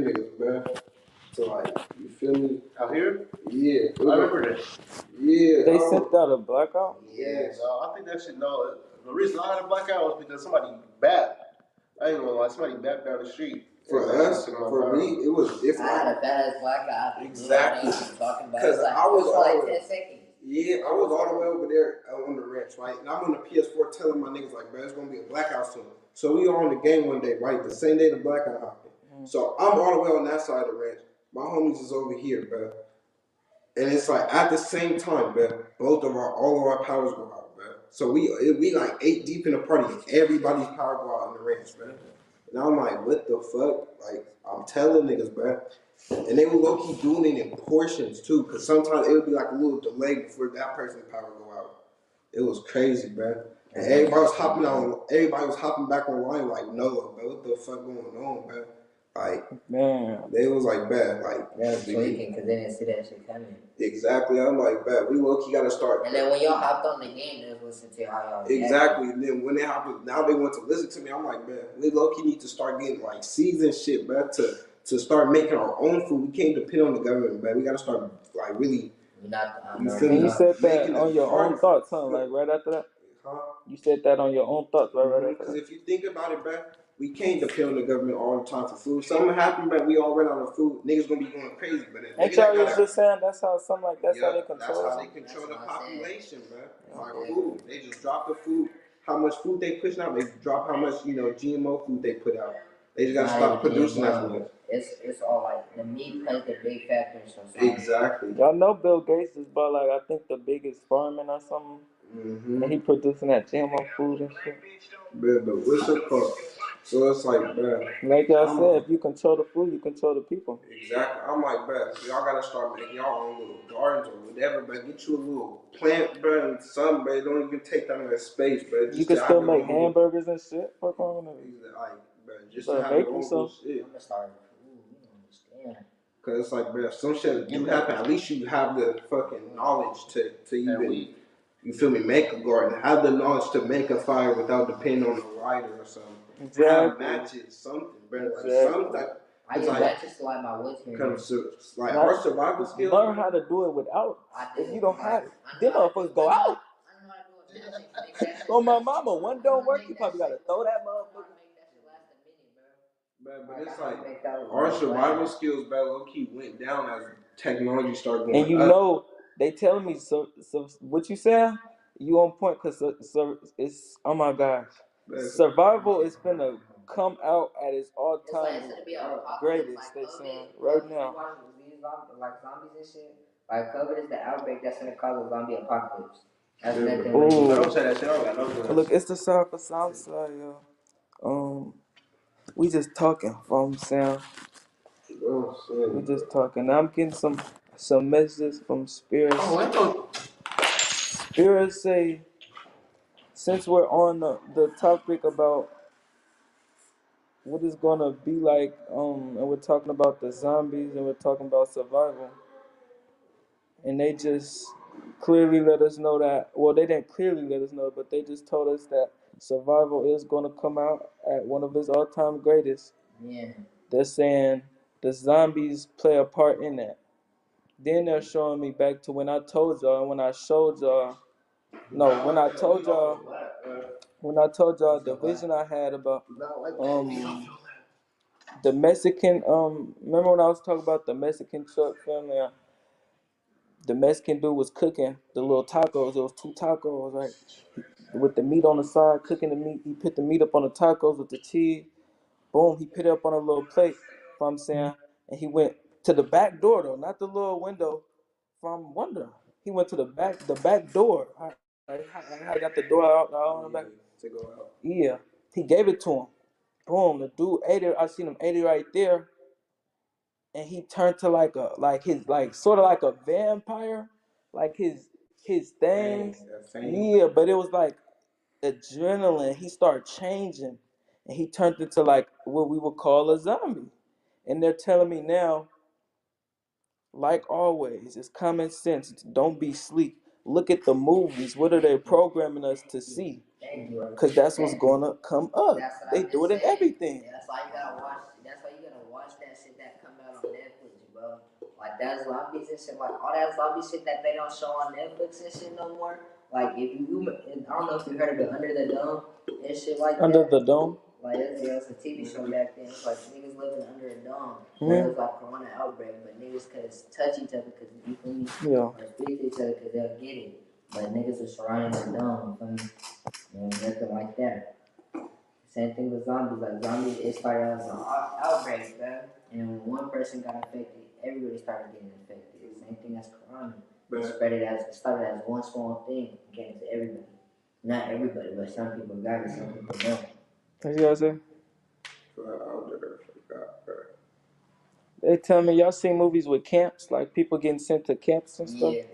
niggas, man. So like, you feel me? Out here? Yeah. I remember that. Yeah. They sent out a blackout? Yeah, no, I think that shit, no. The reason I had a blackout was because somebody bapped. I ain't gonna lie, somebody bapped down the street. For us, for me, it was different. I had a badass blackout. Exactly. Because I was all like 10 seconds. Yeah, I was all the way over there on the ranch, right? And I'm on the PS4 telling my niggas like, man, it's gonna be a blackout soon. So we on the game one day, right? The same day the blackout happened. So I'm all the way on that side of the ranch. My homies is over here, bro. And it's like at the same time, bro, all of our powers go out, bro. So we like 8 deep in the party, and everybody's power go out in the ranch, bro. And I'm like, what the fuck? Like, I'm telling niggas, bro. And they were low key doing it in portions too, cause sometimes it would be like a little delay before that person's power go out. It was crazy, bro. And everybody was hopping back online like, no, bro, what the fuck going on, bro? Like, man, they was like, bad, like, they was tweaking because they didn't see that shit coming. Exactly, I'm like, bad. We low key gotta start. And then when y'all hopped on the game, they was listening to how y'all. Exactly. And then when they hopped, now they want to listen to me. I'm like, man, we low key need to start getting like seasoned shit, bro, to start making our own food. We can't depend on the government, man. We gotta start like really. You said that on your own thoughts, huh? Like right after that. Huh? You said that on your own thoughts, right? Right after that. Because if you think about it, bro, we can't depend on the government all the time for food. Something happen, but we all run out of food. Niggas gonna be going crazy, but ain't y'all just saying that's how something like that's how they control. That's how they control the population, bro. Like food, they just drop the food. How much food they pushing out? They drop how much GMO food they put out. They just gotta stop producing that food. It's all like the meat plays the big factor. Exactly. Y'all know Bill Gates is about like I think the biggest farming or something. And he producing that GMO food and shit. But what's it called? So it's like, bruh. Like y'all said, if you control the food, you control the people. Exactly. I'm like, bruh, y'all gotta start making y'all own little gardens or whatever, but get you a little plant, bruh, and something, but don't even take that much space, bruh. You can still make hamburgers and shit for farming. Like, bruh, just to have your own little shit. I'm gonna start. Cause it's like, bruh, some shit do happen. At least you have the fucking knowledge to even. You feel me? Make a garden. Have the knowledge to make a fire without depending on a lighter or something. Exactly. Have matches, something, bro. Exactly. Like I use matches to light my wood here. Like our survival skills. Learn how to do it without. If you don't have it, them motherfuckers go out. On my mama, one don't work, you probably gotta throw that motherfucker. But it's like our survival skills, bro, low key went down as technology started going up. And you know, they telling me so what you saying? You on point because it's oh my gosh, survival is finna come out at its all time greatest. They saying right now. Like zombies and shit. Like COVID is the outbreak that's gonna cause a zombie apocalypse. That's nothing. Look, it's the south side, yo. We just talking, from saying. We just talking. Now I'm getting some messages from spirits. Spirits say, since we're on the topic about what it's gonna be like, and we're talking about the zombies and we're talking about survival, and they just clearly let us know that. Well, they didn't clearly let us know, but they just told us that survival is gonna come out at one of its all-time greatest. Yeah. They're saying the zombies play a part in that. Then they're showing me back to when I told y'all and when I showed y'all. No, when I told y'all the vision I had about the Mexican remember when I was talking about the Mexican truck family? The Mexican dude was cooking the little tacos. It was 2 tacos, right? With the meat on the side, cooking the meat. He put the meat up on the tacos with the cheese. Boom, he put it up on a little plate. If I'm saying, and he went to the back door though, not the little window from Wonder. He went to the back door. I got the door out on the back. To go out. Yeah, he gave it to him. Boom, the dude ate it. I seen him ate it right there, and he turned to like sort of like a vampire, like his thing. Yeah, but it was like adrenaline. He started changing, and he turned into like what we would call a zombie. And they're telling me now, like always, it's common sense. Don't be sleep. Look at the movies. What are they programming us to see? Because that's what's gonna come up. They do it in everything. That's why you gotta watch. That's why you gotta watch that shit that to come out on Netflix, bro. Like that zombies and shit, like all that zombie shit that they don't show on Netflix and shit no more. Like if you, I don't know if you heard of it, Under the Dome and shit like that. Under the Dome. Like it's a TV show back then. It's like niggas living under a dome. Mm-hmm. But it was like Corona outbreak, but niggas could touch each other because you feel me? Yeah. Or speak to each other because they'll get it. But niggas are surrounding the dome, you feel me? Nothing like that. Same thing with zombies. Like zombies, it started as an outbreak, bro. And when one person got infected, everybody started getting infected. Same thing as Corona. It started as one small thing and came to everybody. Not everybody, but some people got it, some people don't. What you guys say? They tell me y'all seen movies with camps, like people getting sent to camps and stuff. Yeah.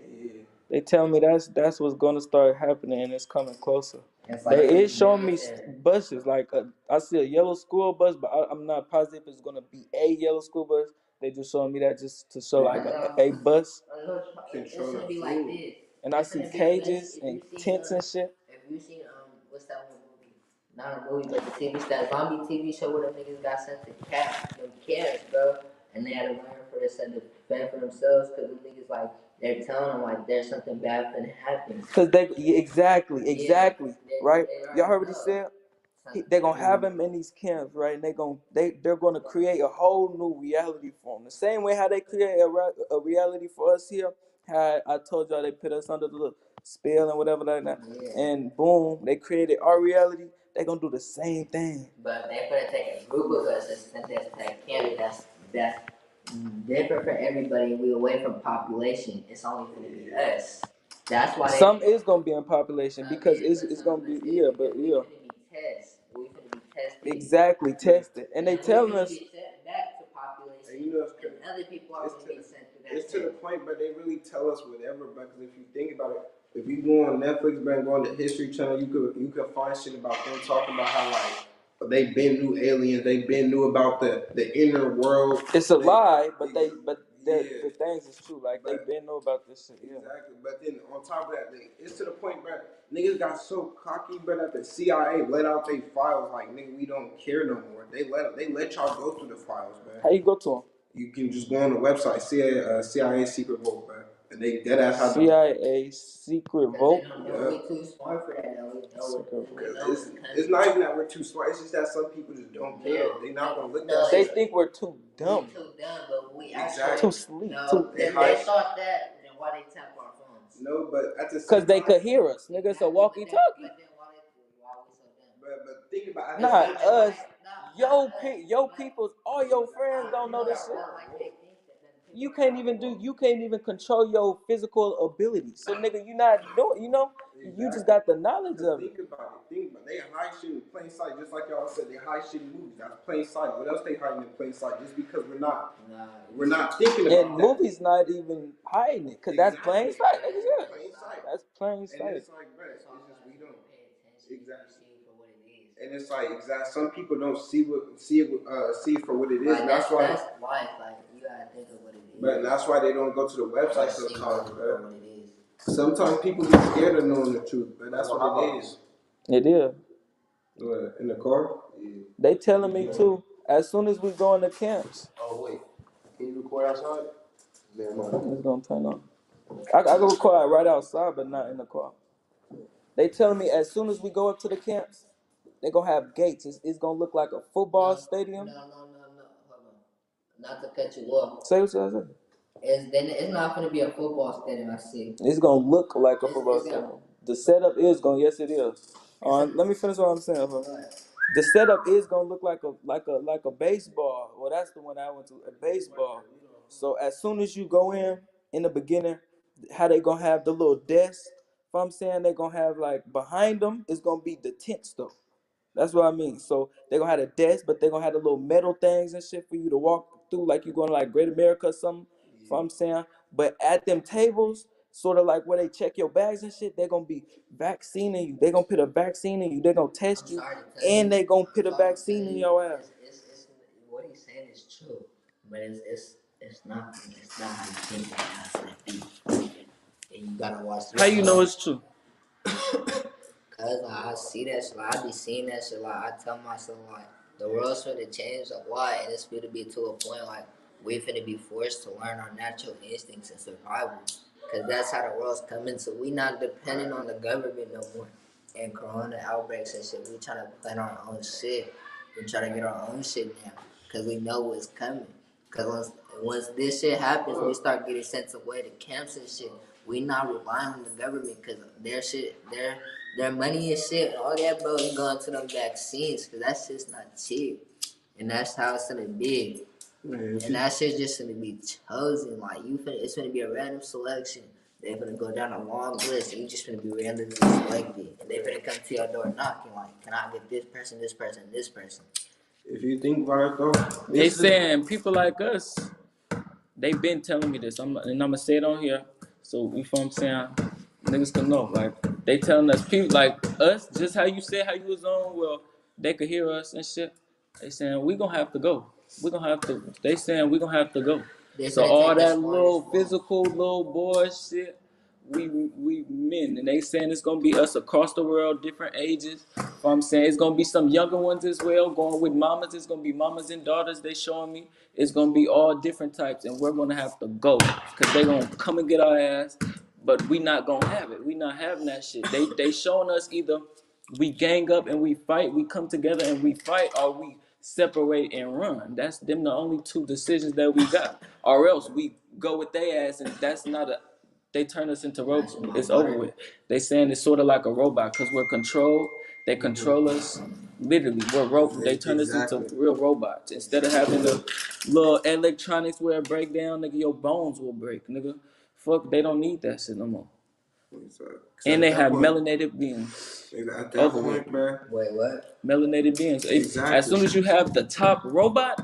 They tell me that's what's gonna start happening and it's coming closer. It's like They is showing me buses, like I see a yellow school bus, but I'm not positive it's gonna be a yellow school bus. They just showing me that just to show like a bus. It's gonna be like this. And I see cages and tents and shit. If you seen what's that one movie? Not a movie, but the TV, that zombie TV show where the niggas got sent to camps, bro, and they had to learn for this and to fend for themselves, cause the niggas like they're telling them like there's something bad gonna happen. Cause they exactly, right? Y'all heard what he said? They're gonna have them in these camps, right? And they're gonna create a whole new reality for them. The same way how they create a reality for us here. How I told y'all they put us under the spell and whatever like that, and boom, they created our reality. They gonna do the same thing. But they gonna take a group of us and send us to a camp that's different for everybody. We away from population. It's only gonna be us. That's why some is gonna be in population because it's gonna be we finna be tested. Exactly, tested, and they telling us. Back to population. And other people are gonna be sent to that. It's to the point, but they really tell us whatever. Because if you think about it, if you go on Netflix, man, go on the History Channel, you could find shit about them talking about how like they been knew aliens, they been knew about the inner world. It's a lie, but the things is true. Like they been know about this shit. Yeah. Exactly, but then on top of that, it's to the point, bro. Niggas got so cocky, bro, that the CIA let out their files. Like, nigga, we don't care no more. They let y'all go through the files, man. How you go to them? You can just go on the website, CIA secret vote, man. And they dead ass how CIA secret vote. We're too smart for that, though. It's not even that we're too smart. It's just that some people just don't care. They not gonna look at. They think we're too dumb. We're too dumb, but we exactly. Too sleep. No, if they thought that, then why they tap our phones? No, but at the same because they could hear us, nigga. It's a walkie-talkie. But then why we so dumb? But think about it. Not us. Yo peoples, all your friends don't know this shit. You can't even control your physical abilities. So nigga, you not doing, you just got the knowledge of it. Think about it. They hide shit in plain sight, just like y'all said. They hide shit in movies. That's plain sight. What else they hiding in plain sight? Just because we're not thinking about it. And movies not even hiding it, cause that's plain sight. Plain sight. That's plain sight. And it's like, bro, it's just we don't exactly. And it's like some people don't see it for what it is. That's why. That's life. Like you gotta think of what it is. But that's why they don't go to the website sometimes, bro. Sometimes people get scared of knowing the truth, but that's what it is. It is. What, in the car? Yeah. They telling me too. As soon as we go into camps. Oh wait, can you record outside? It's gonna turn on. I can record right outside, but not in the car. They telling me as soon as we go up to the camps, they gonna have gates. It's gonna look like a football stadium. No. Hold on. Not to cut you off. Say what you said. It's not gonna be a football stadium. I see. It's gonna look like a football stadium. The setup is gonna. Yes, it is. Let me finish what I'm saying. The setup is gonna look like a baseball. Well, that's the one I went to. A baseball. So as soon as you go in the beginning, how they gonna have the little desk? If I'm saying they gonna have like behind them, it's gonna be the tents though. That's what I mean. So they're gonna have a desk, but they're gonna have the little metal things and shit for you to walk through, like you're going to like Great America or something. If I'm saying, but at them tables, sort of like where they check your bags and shit, they're gonna be vaccinating you. They're gonna put a vaccine in you. They're gonna test you, and they gonna put a vaccine in your ass. It's what he's saying is true, but it's not how you think it has to be. And you gotta watch. How you know it's true? Cause I see that shit, I be seeing that shit, I tell myself, the world's finna change a lot, and it's finna be to a point, we finna be forced to learn our natural instincts and survival. Cause that's how the world's coming. So we not depending on the government no more. And corona outbreaks and shit, we trying to plan our own shit. We try to get our own shit now. Cause we know what's coming. Cause once this shit happens, we start getting sent away to camps and shit. We not relying on the government cause their shit, their money and shit, all that, bro, is going to them vaccines. Cause that shit's not cheap. And that's how it's gonna be. Man, and that shit's just gonna be chosen. Like it's gonna be a random selection. They're gonna go down a long list, and you just gonna be randomly selected. And they're gonna come to your door knocking, like, "Can I get this person, this person, this person?" If you think about it, though, they saying people like us. They been telling me this. And I'm gonna say it on here, so you feel what I'm saying? Niggas can know. Like they telling us people like us, just how you said how you was on. Well, they could hear us and shit. They saying we gonna have to go. We gonna have to. They saying we gonna have to go. So all that little physical little boy shit, we men, and they saying it's gonna be us across the world, different ages. I'm saying it's gonna be some younger ones as well, going with mamas. It's gonna be mamas and daughters. They showing me it's gonna be all different types, and we're gonna have to go because they gonna come and get our ass. But we not gonna have it. We not having that shit. They showing us either we gang up and we fight, we come together and we fight, or we separate and run. That's them the only two decisions that we got. Or else we go with their ass, and that's not a. They turn us into robots. It's over with. They saying it's sort of like a robot because we're controlled. They control us. Literally, we're robots. They turn us into real robots. Instead of having the little electronics where it break down, nigga, your bones will break, nigga. Fuck, they don't need that shit no more. And they have melanated beings. At that point, man. Wait, what? Melanated beings. Exactly. As soon as you have the top robot,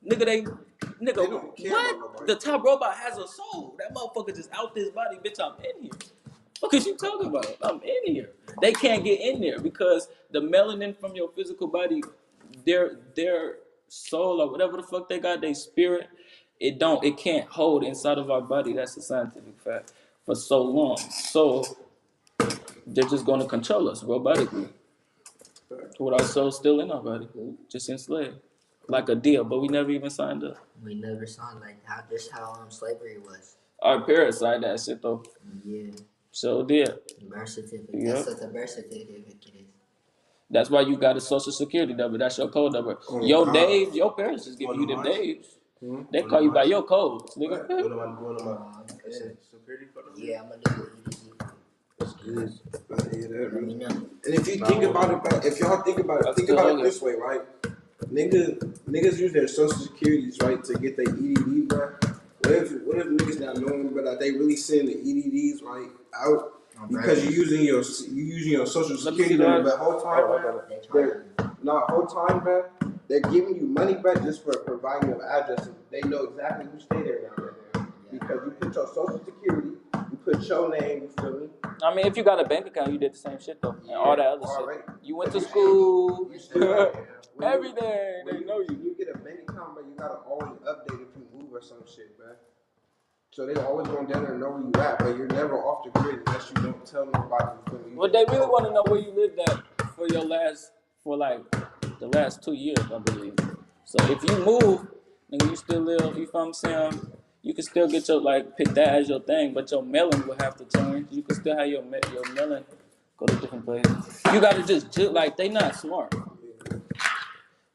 nigga, what? The top robot has a soul. That motherfucker just out this body, bitch. I'm in here. What is you talking about? I'm in here. They can't get in there because the melanin from your physical body, their soul or whatever the fuck they got, their spirit, it can't hold inside of our body. That's a scientific fact. For so long. So they're just gonna control us robotically. With our soul still in our body. Just enslaved. Like a deal, but we never even signed up. We never signed like how slavery was. Our parents signed that shit though. Yeah. So did. Birth certificate. Yep. That's what the birth certificate is. That's why you got a social security number. That's your code number. Your Dave, your parents just give you them Daves. They call you by your codes, nigga. Yeah, I'm gonna do it. And if you think about it, if y'all think about it this way, right? Niggas use their social securities, right, to get their EDD, bro. What if niggas not knowing, but that they really sending the EDDs right out because you're using your social security number, but whole time, bro, they're giving you money back just for providing your address. They know exactly who stay there now, because you put your social security, you put your name, you feel me? I mean, if you got a bank account, you did the same shit though, and all that other shit. You went to school, everything. They know you. You get a bank account, but you gotta always update if you move or some shit, man. So they always going down there and know where you at, but you're never off the grid unless you don't tell nobody. Well, they really want to know where you lived at for the last 2 years, I believe. So if you move and you still live, you feel what I'm saying? You can still get pick that as your thing, but your mailing will have to change. You can still have your mailing go to different places. You gotta just they not smart.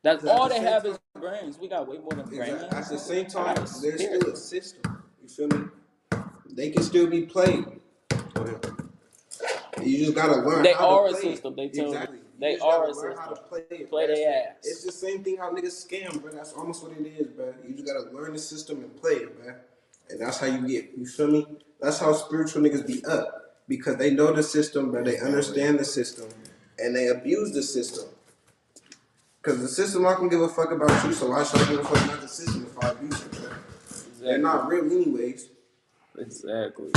That's all they have is brains. We got way more than brains. At the same time, there's still a system. You feel me? They can still be played. You just gotta learn how to play. They are a system. They tell you. They just are a learn how to system. Play their ass. It's the same thing how niggas scam, bro. That's almost what it is, bro. You just gotta learn the system and play it, man. And that's how you get. You feel me? That's how spiritual niggas be up, because they know the system, but they understand the system, and they abuse the system. Because the system not gonna give a fuck about you, so why should I give a fuck about the system if I abuse it, man? Exactly. They're not real anyways. Exactly.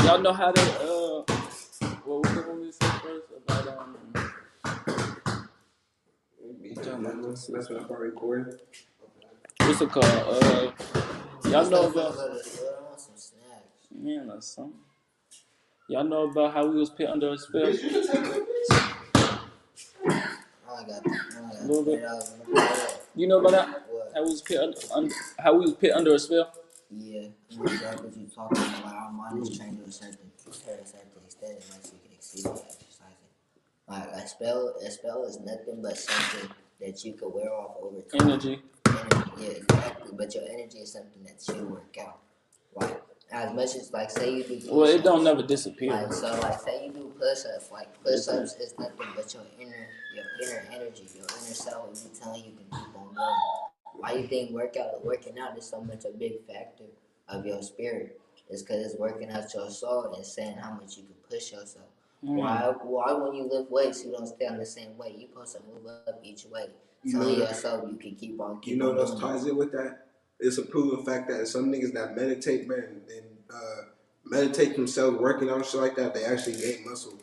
Y'all know how they what was the one we said first about That's what I'm recording. What's it called? Y'all know about or something. Y'all know about how we was put under a spell? I got a little bit. You know about that? What? How we was how we was put under a spell? Yeah, I know exactly what you're talking about. Like, our mind is trained to a certain extent, unless you can exceed it, exercise it. Like a spell is nothing but something that you could wear off over time. Energy. Energy, yeah, exactly. But your energy is something that you work out. Like as much as like say you do push-ups. Well, it don't never disappear. Like so, like say you do push-ups. Like push-ups is nothing but your inner energy, your inner self will be telling you to keep on going. Why you think working out is so much a big factor of your spirit? It's because it's working out your soul and saying how much you can push yourself. Why when you lift weights you don't stay on the same weight? You supposed to move up each weight. Telling yourself you can keep on. You know what else ties in with that? It's a proven fact that some niggas that meditate, man, and meditate themselves working out and shit like that, they actually gain muscle.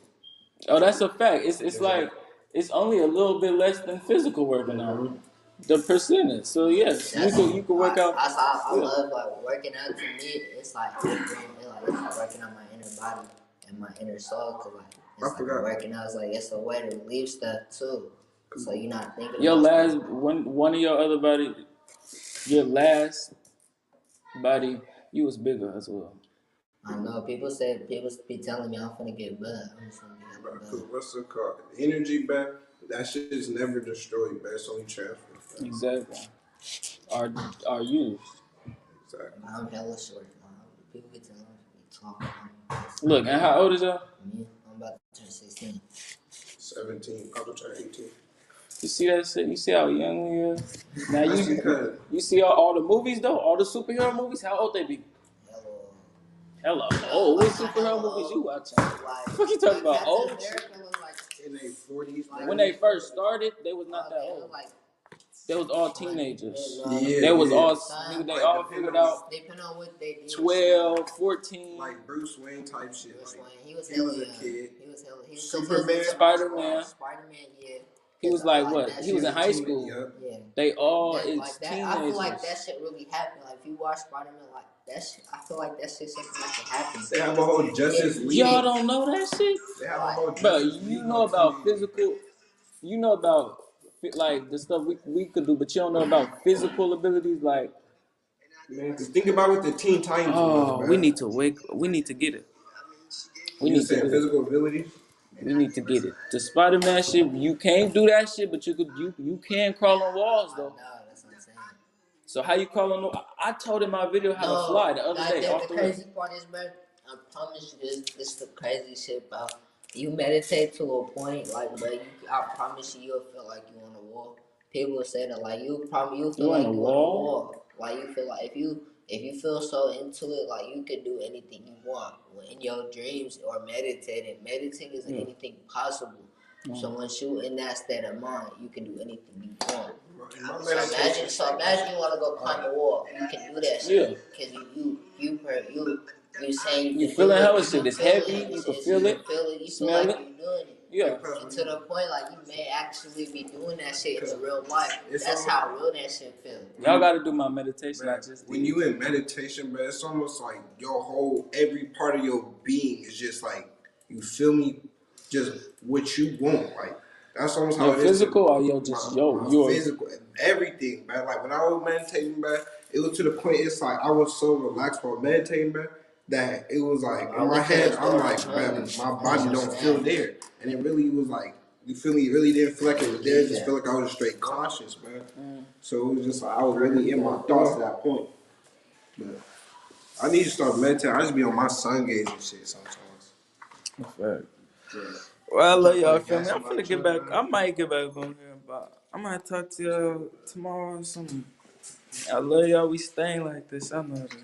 Oh, that's a fact. It's like it's only a little bit less than physical working out. The percentage. So yes, you could work out. I love like working out. To me, it's like it's working on my inner body and my inner soul. Cause like it's like working out is like it's a way to relieve stuff too. So you're not thinking. Your last one of your other body, your last body, you was bigger as well. I know people be telling me I'm finna get butt. I'm just gonna get butt. What's it called? Energy, man. That shit is never destroyed, man. It's only transferred. Exactly. Are used. Exactly. I'm hella short. People be telling me talking. Look, and how old is y'all? Me, I'm about to turn 16. 17. I'll turn 18. You see that shit? You see how young we are? Now you see all the movies though? All the superhero movies? How old they be? Hello. Oh, what superhero movies you watching? What you talking about? Old? In their 40s. When they first started, they was not that old. They was all teenagers. Yeah, they was all they all figured out. Depending on what they did. 12, 14. Like Bruce Wayne type shit. Bruce Wayne, he was a kid. He was Superman. Spider-Man. Yeah. He was like what? He was in high school. Yeah. They all is like that, teenagers. I feel like that shit really happened. Like if you watch Spider-Man, like that shit, I feel like that shit something that can happen. They have a whole Justice League. Y'all don't know that shit? They have a whole Bro, you know about physical. You know about like the stuff we could do, but you don't know about physical abilities. Like, man, cause think about what the Teen Titans was, we need to We need to get it. We need to get physical abilities. We need to get it. The Spider-Man shit, you can't do that shit, but you can crawl on walls though. No, that's what I'm saying. So how you crawl on? I told in my video how to fly the other day off the crazy part is, bro, I promise you this is the crazy shit, bro. You meditate to a point, like, bro, I promise you'll feel like you on a wall. People will say that, like, you feel like you on a wall. Like, you feel like if you feel so into it, like, you can do anything you want in your dreams or meditating. Meditating is anything possible. So once you in that state of mind, you can do anything you want. So imagine you want to go climb a wall. You can do that shit. Because you saying you feeling hella shit. It's heavy. You can feel it. You smell like you're doing it. Yeah. And to the point, like, you may actually be doing that shit in real life. That's how real that shit feels. Y'all got to do my meditation. Man, when you in meditation, man, it's almost like every part of your being is just like, you feel me, just what you want. Like, that's almost how it is. Physical or your physical, everything, man. Like, when I was meditating, man, it was to the point, it's like, I was so relaxed while meditating, man, that it was like, in my head, I'm like, man, my body don't feel there. And it really was like, you feel me? It really didn't feel like it was there. It just felt like I was straight conscious, man. So it was just like, I was really in my thoughts at that point. But I need to start meditating. I just be on my sun gauge and shit sometimes. Fact. Yeah. Well, I love y'all, feel me? I'm finna get back. I might get back on here, but I might talk to y'all tomorrow or something. I love y'all. We staying like this. I know this.